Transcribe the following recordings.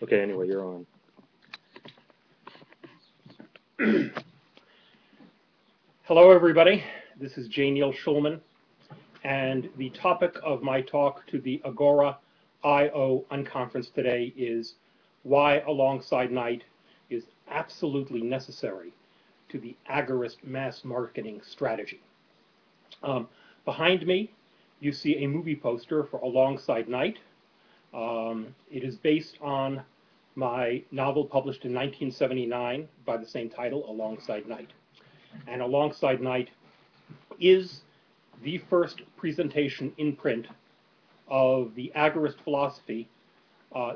Okay, anyway, you're on. Hello, everybody. This is J. Neil Schulman, and the topic of my talk to the Agora I/O Unconference today is why alongside night is absolutely necessary to the agorist mass marketing strategy. Behind me, you see a movie poster for Alongside Night. It is based on my novel published in 1979 by the same title, Alongside Night. And Alongside Night is the first presentation in print of the agorist philosophy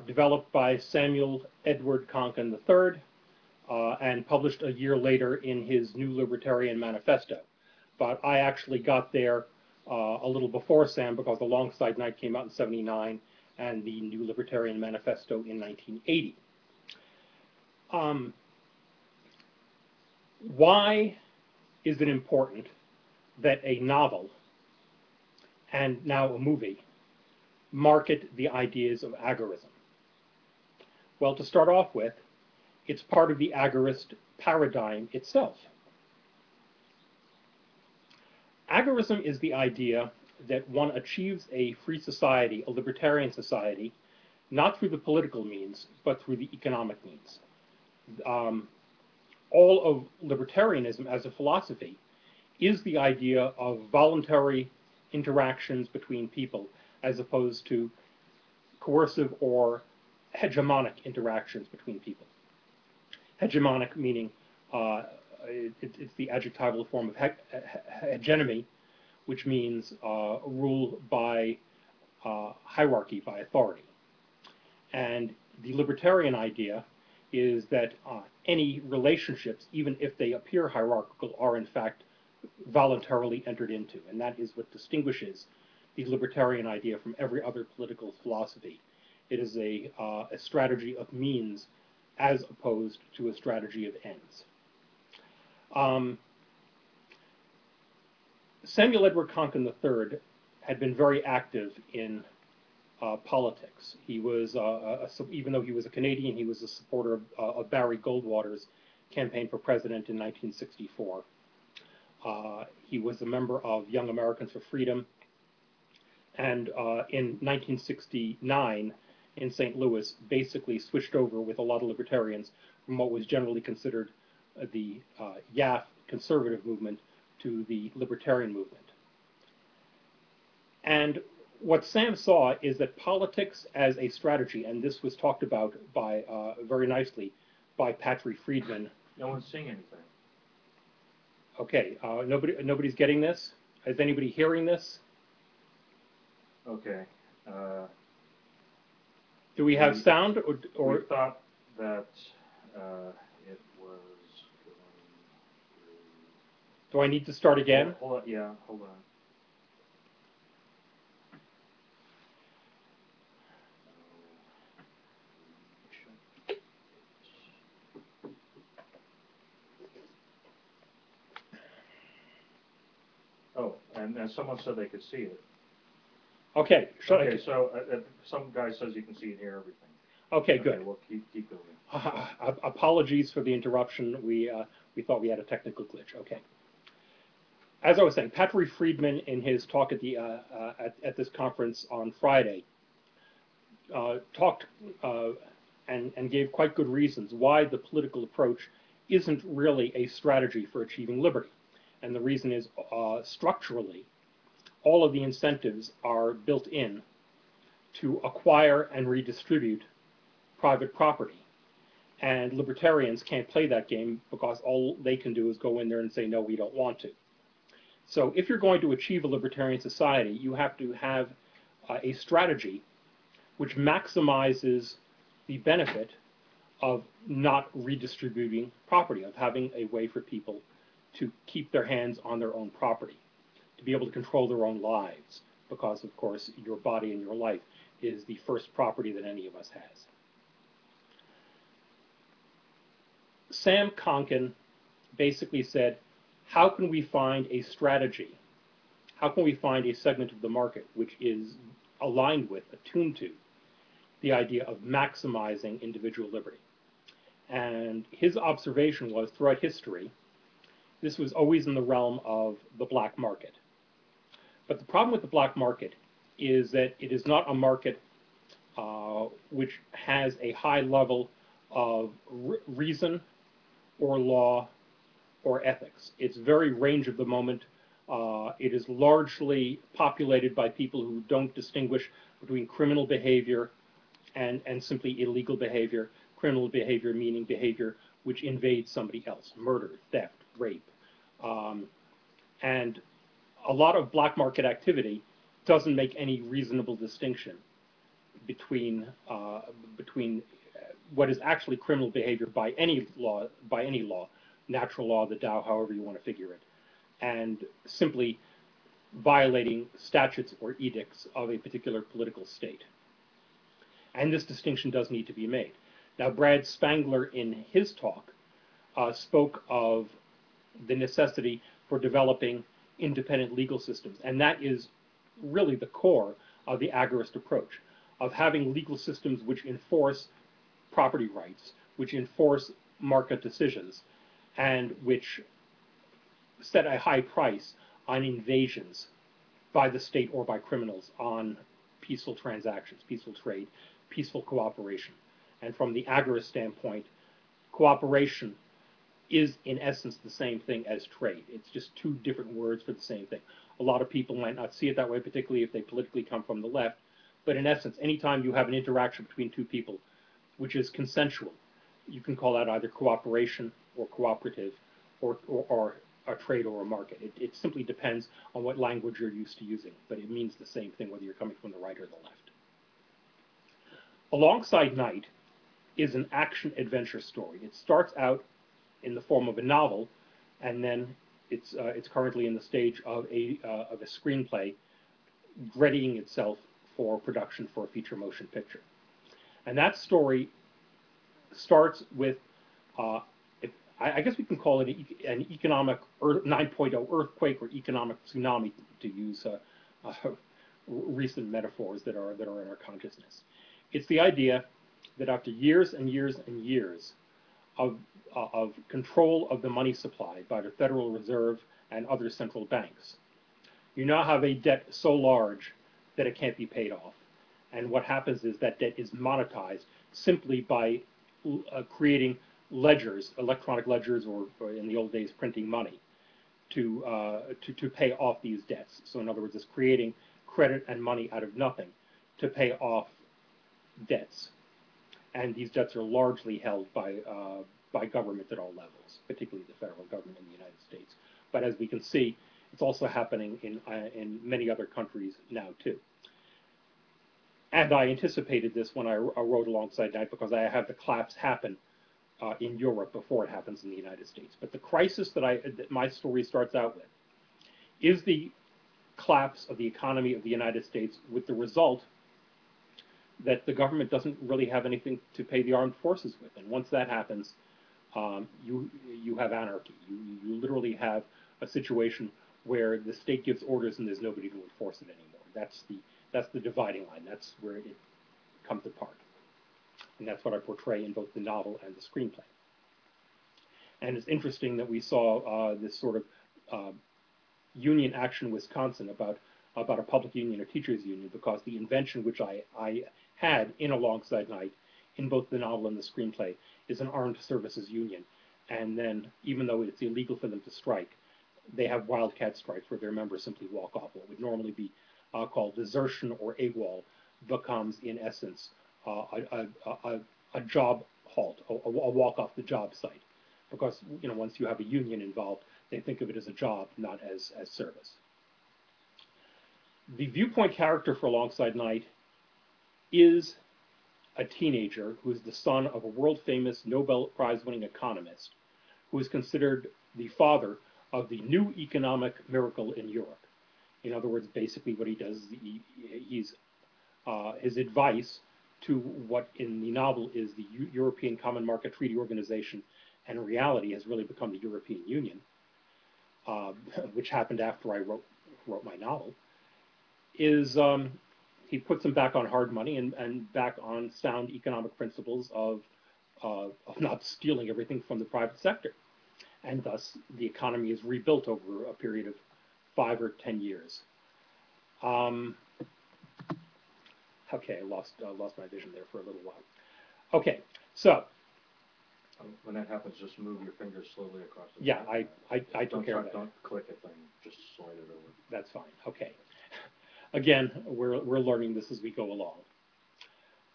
developed by Samuel Edward Konkin III and published a year later in his New Libertarian Manifesto. But I actually got there a little before Sam because Alongside Night came out in '79 and the New Libertarian Manifesto in 1980. Why is it important that a novel and now a movie market the ideas of agorism? Well, to start off with, it's part of the agorist paradigm itself. Agorism is the idea that one achieves a free society, a libertarian society, not through the political means, but through the economic means. All of libertarianism as a philosophy is the idea of voluntary interactions between people as opposed to coercive or hegemonic interactions between people. Hegemonic meaning it's the adjectival form of hegemony, which means rule by hierarchy, by authority. And the libertarian idea is that any relationships, even if they appear hierarchical, are in fact voluntarily entered into. And that is what distinguishes the libertarian idea from every other political philosophy. It is a strategy of means as opposed to a strategy of ends. Samuel Edward Konkin III had been very active in politics. He was, even though he was a Canadian, he was a supporter of Barry Goldwater's campaign for president in 1964. He was a member of Young Americans for Freedom, and in 1969 in St. Louis basically switched over with a lot of libertarians from what was generally considered the YAF conservative movement to the libertarian movement. And what Sam saw is that politics as a strategy, and this was talked about by very nicely by Patrick Friedman. No one's seeing anything. Okay, nobody's getting this? Is anybody hearing this? Okay. Do we have sound, or we thought that it was going do I need to start again? Hold on. Yeah, hold on. Oh, and someone said they could see it. Okay. Okay, so some guy says you can see and hear everything. Okay, good. Okay, well, keep going. Apologies for the interruption. We thought we had a technical glitch. Okay. As I was saying, Patrick Friedman, in his talk at the at this conference on Friday, talked and gave quite good reasons why the political approach isn't really a strategy for achieving liberty. And the reason is structurally, all of the incentives are built in to acquire and redistribute private property. And libertarians can't play that game because all they can do is go in there and say, no, we don't want to. So if you're going to achieve a libertarian society, you have to have a strategy which maximizes the benefit of not redistributing property, of having a way for people to keep their hands on their own property, to be able to control their own lives, because, of course, your body and your life is the first property that any of us has. Sam Konkin basically said, how can we find a strategy? How can we find a segment of the market which is aligned with, attuned to, the idea of maximizing individual liberty. And his observation was throughout history, this was always in the realm of the black market. But the problem with the black market is that it is not a market which has a high level of reason or law or ethics. It's very range of the moment. It is largely populated by people who don't distinguish between criminal behavior and simply illegal behavior. Criminal behavior meaning behavior which invades somebody else, murder, theft, rape. And a lot of black market activity doesn't make any reasonable distinction between what is actually criminal behavior by any law, natural law, the Tao, however you want to figure it, and simply violating statutes or edicts of a particular political state. And this distinction does need to be made. Now, Brad Spangler, in his talk, spoke of the necessity for developing independent legal systems, and that is really the core of the agorist approach, of having legal systems which enforce property rights, which enforce market decisions, and which set a high price on invasions by the state or by criminals on peaceful transactions, peaceful trade, peaceful cooperation. And from the agorist standpoint, cooperation is in essence the same thing as trade. It's just two different words for the same thing. A lot of people might not see it that way, particularly if they politically come from the left. But in essence, anytime you have an interaction between two people which is consensual, you can call that either cooperation or cooperative or a trade or a market. It simply depends on what language you're used to using, but it means the same thing whether you're coming from the right or the left. Alongside Night is an action-adventure story. It starts out in the form of a novel, and then it's currently in the stage of a screenplay, readying itself for production for a feature motion picture. And that story starts with, I guess we can call it an economic 9.0 earthquake or economic tsunami, to use recent metaphors that are in our consciousness. It's the idea that after years and years and years of control of the money supply by the Federal Reserve and other central banks, you now have a debt so large that it can't be paid off. And what happens is that debt is monetized simply by creating ledgers, electronic ledgers, or in the old days, printing money to pay off these debts. So in other words, it's creating credit and money out of nothing to pay off debts. And these debts are largely held by government at all levels, particularly the federal government in the United States. But as we can see, it's also happening in many other countries now too. And I anticipated this when I wrote Alongside Night, because I have the collapse happen in Europe before it happens in the United States. But the crisis that my story starts out with is the collapse of the economy of the United States, with the result that the government doesn't really have anything to pay the armed forces with. And once that happens, you have anarchy. You literally have a situation where the state gives orders and there's nobody to enforce it anymore. That's the dividing line. That's where it comes apart. And that's what I portray in both the novel and the screenplay. And it's interesting that we saw this sort of union action in Wisconsin about a public union, a teachers union, because the invention which I had in Alongside Night, in both the novel and the screenplay, is an armed services union. And then, even though it's illegal for them to strike, they have wildcat strikes where their members simply walk off. What would normally be called desertion or AWOL becomes, in essence, a job halt, a walk off the job site. Because once you have a union involved, they think of it as a job, not as service. The viewpoint character for Alongside Night is a teenager who is the son of a world-famous Nobel Prize-winning economist, who is considered the father of the new economic miracle in Europe. In other words, basically what he does is his advice to what in the novel is the European Common Market Treaty Organization, and in reality has really become the European Union, which happened after I wrote my novel, is he puts them back on hard money and back on sound economic principles of not stealing everything from the private sector. And thus, the economy is rebuilt over a period of 5 or 10 years. Okay, I lost my vision there for a little while. Okay, so when that happens, just move your fingers slowly across the yeah, I took care of that. Don't click a thing, just slide it over. That's fine. Okay. Again, we're learning this as we go along.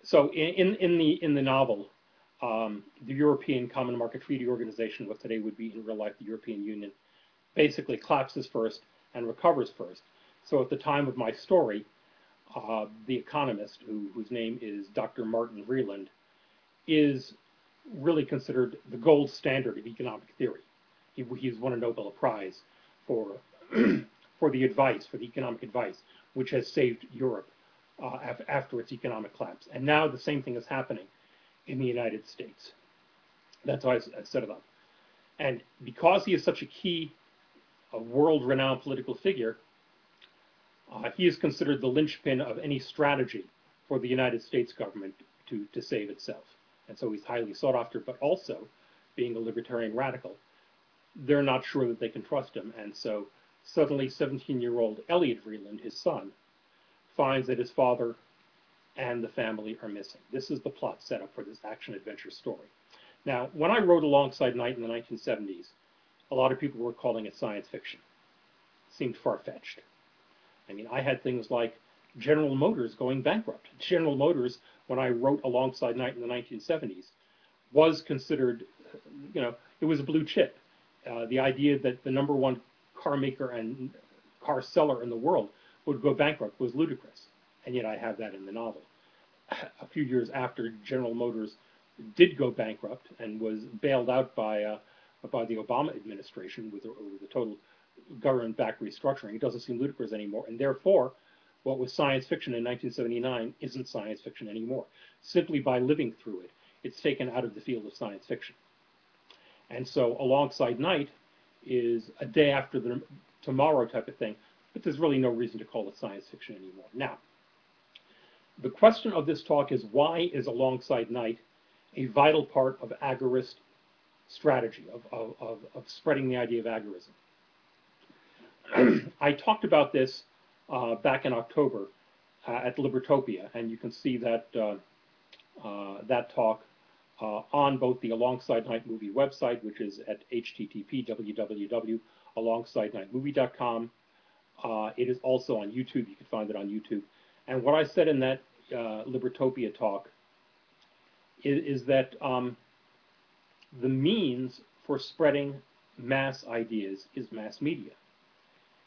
So in the novel, the European Common Market Treaty Organization, what today would be in real life the European Union, basically collapses first and recovers first. So at the time of my story, the economist, whose name is Dr. Martin Vreeland, is really considered the gold standard of economic theory. He's won a Nobel Prize for for the advice, for the economic advice, which has saved Europe after its economic collapse. And now the same thing is happening in the United States. That's how I set it up. And because he is such a key, world-renowned political figure, he is considered the linchpin of any strategy for the United States government to save itself. And so he's highly sought after, but also, being a libertarian radical, they're not sure that they can trust him. And so suddenly 17-year-old Elliot Vreeland, his son, finds that his father and the family are missing. This is the plot setup for this action-adventure story. Now, when I wrote Alongside Night in the 1970s, a lot of people were calling it science fiction. It seemed far-fetched. I mean, I had things like General Motors going bankrupt. General Motors, when I wrote Alongside Night in the 1970s, was considered, it was a blue chip. The idea that the #1 car maker and car seller in the world would go bankrupt was ludicrous. And yet I have that in the novel. A few years after General Motors did go bankrupt and was bailed out by the Obama administration with a total government-backed restructuring, it doesn't seem ludicrous anymore. And therefore, what was science fiction in 1979 isn't science fiction anymore. Simply by living through it, it's taken out of the field of science fiction. And so Alongside Night is a day after the tomorrow type of thing, but there's really no reason to call it science fiction anymore. Now, the question of this talk is, why is Alongside Night a vital part of agorist strategy, of spreading the idea of agorism? I talked about this back in October at Libertopia, and you can see that that talk on both the Alongside Night Movie website, which is at http://www.alongsidenightmovie.com. It is also on YouTube. You can find it on YouTube. And what I said in that Libertopia talk is that the means for spreading mass ideas is mass media.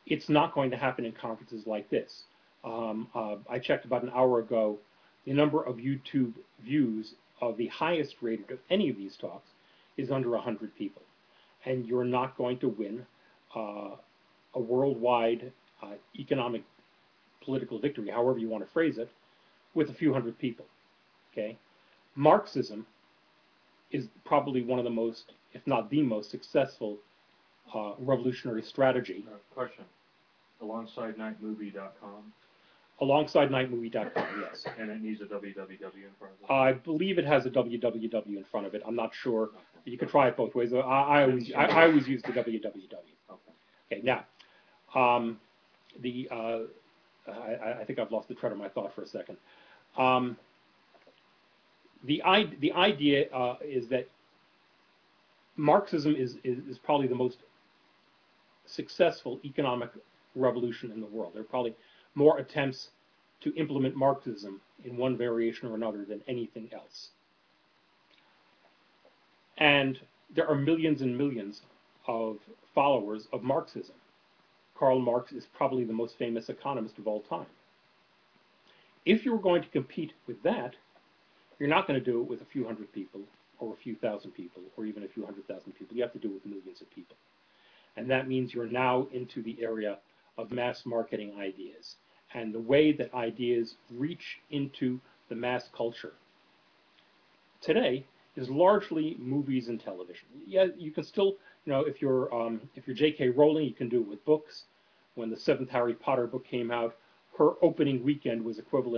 It's not going to happen in conferences like this. I checked about an hour ago, the number of YouTube views of the highest rated of any of these talks is under 100 people. And you're not going to win a worldwide economic political victory, however you want to phrase it, with a few hundred people. Okay? Marxism is probably one of the most, if not the most successful revolutionary strategy. Question. AlongsideNightMovie.com? AlongsideNightMovie.com, yes. And it needs a www in front of it? I believe it has a www in front of it. I'm not sure. Okay. You can try it both ways. I always use the www. Okay. Okay, now, I think I've lost the thread of my thought for a second. The idea is that Marxism is probably the most successful economic revolution in the world. There are probably more attempts to implement Marxism in one variation or another than anything else. And there are millions and millions of followers of Marxism. Karl Marx is probably the most famous economist of all time. If you're going to compete with that, you're not going to do it with a few hundred people or a few thousand people or even a few 100,000 people. You have to do it with millions of people. And that means you're now into the area of mass marketing ideas and the way that ideas reach into the mass culture today is largely movies and television. Yeah, you can still, if you're J.K. Rowling, you can do it with books. When the 7th Harry Potter book came out, her opening weekend was equivalent